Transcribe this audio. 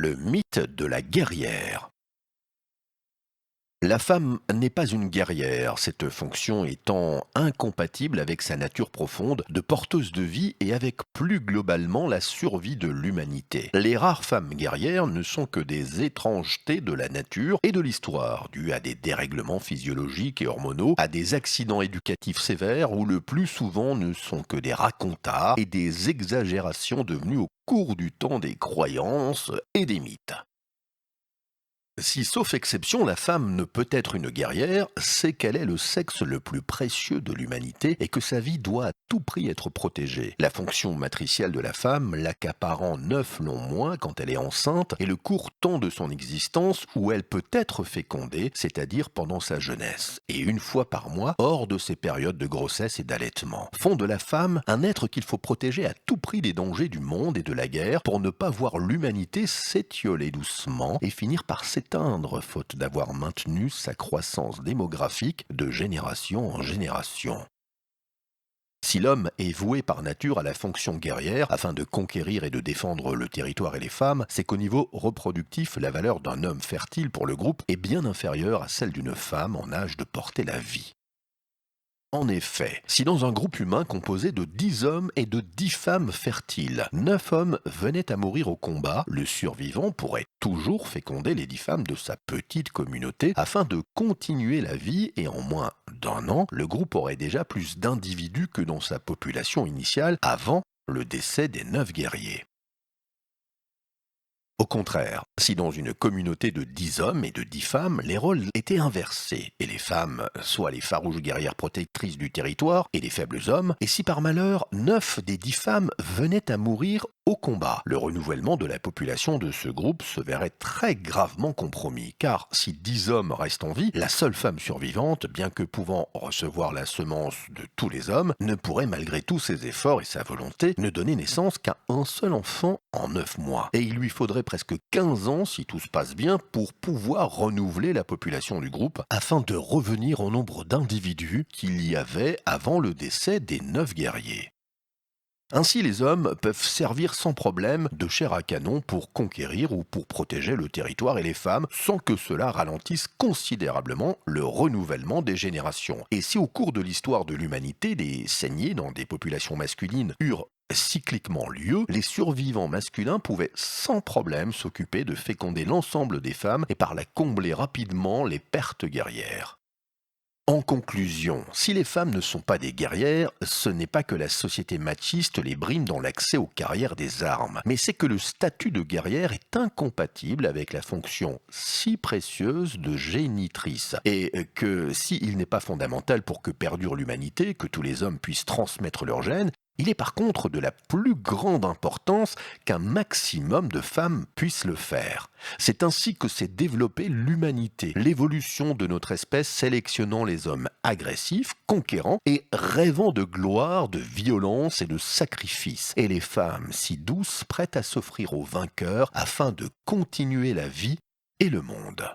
Le mythe de la guerrière. La femme n'est pas une guerrière, cette fonction étant incompatible avec sa nature profonde de porteuse de vie et avec plus globalement la survie de l'humanité. Les rares femmes guerrières ne sont que des étrangetés de la nature et de l'histoire, dues à des dérèglements physiologiques et hormonaux, à des accidents éducatifs sévères ou le plus souvent ne sont que des racontars et des exagérations devenues au cours du temps des croyances et des mythes. Si, sauf exception, la femme ne peut être une guerrière, c'est qu'elle est le sexe le plus précieux de l'humanité et que sa vie doit à tout prix être protégée. La fonction matricielle de la femme, l'accaparant 9 longs mois quand elle est enceinte, est le court temps de son existence où elle peut être fécondée, c'est-à-dire pendant sa jeunesse, et une fois par mois, hors de ses périodes de grossesse et d'allaitement. Font de la femme un être qu'il faut protéger à tout prix des dangers du monde et de la guerre pour ne pas voir l'humanité s'étioler doucement et finir par s'éteindre faute d'avoir maintenu sa croissance démographique de génération en génération. Si l'homme est voué par nature à la fonction guerrière afin de conquérir et de défendre le territoire et les femmes, c'est qu'au niveau reproductif, la valeur d'un homme fertile pour le groupe est bien inférieure à celle d'une femme en âge de porter la vie. En effet, si dans un groupe humain composé de 10 hommes et de 10 femmes fertiles, 9 hommes venaient à mourir au combat, le survivant pourrait toujours féconder les 10 femmes de sa petite communauté afin de continuer la vie et en moins d'un an, le groupe aurait déjà plus d'individus que dans sa population initiale avant le décès des 9 guerriers. Au contraire, si dans une communauté de 10 hommes et de 10 femmes, les rôles étaient inversés, et les femmes, soit les farouches guerrières protectrices du territoire, et les faibles hommes, et si par malheur, 9 des 10 femmes venaient à mourir au combat, le renouvellement de la population de ce groupe se verrait très gravement compromis, car si 10 hommes restent en vie, la seule femme survivante, bien que pouvant recevoir la semence de tous les hommes, ne pourrait malgré tous ses efforts et sa volonté ne donner naissance qu'à un seul enfant en 9 mois. Et il lui faudrait presque 15 ans, si tout se passe bien, pour pouvoir renouveler la population du groupe afin de revenir au nombre d'individus qu'il y avait avant le décès des 9 guerriers. Ainsi, les hommes peuvent servir sans problème de chair à canon pour conquérir ou pour protéger le territoire et les femmes sans que cela ralentisse considérablement le renouvellement des générations. Et si au cours de l'histoire de l'humanité, des saignées dans des populations masculines eurent cycliquement lieu, les survivants masculins pouvaient sans problème s'occuper de féconder l'ensemble des femmes et par là combler rapidement les pertes guerrières. En conclusion, si les femmes ne sont pas des guerrières, ce n'est pas que la société machiste les brime dans l'accès aux carrières des armes, mais c'est que le statut de guerrière est incompatible avec la fonction si précieuse de génitrice, et que s'il n'est pas fondamental pour que perdure l'humanité, que tous les hommes puissent transmettre leurs gènes, il est par contre de la plus grande importance qu'un maximum de femmes puissent le faire. C'est ainsi que s'est développée l'humanité, l'évolution de notre espèce sélectionnant les hommes agressifs, conquérants et rêvant de gloire, de violence et de sacrifice, et les femmes si douces, prêtes à s'offrir aux vainqueurs afin de continuer la vie et le monde.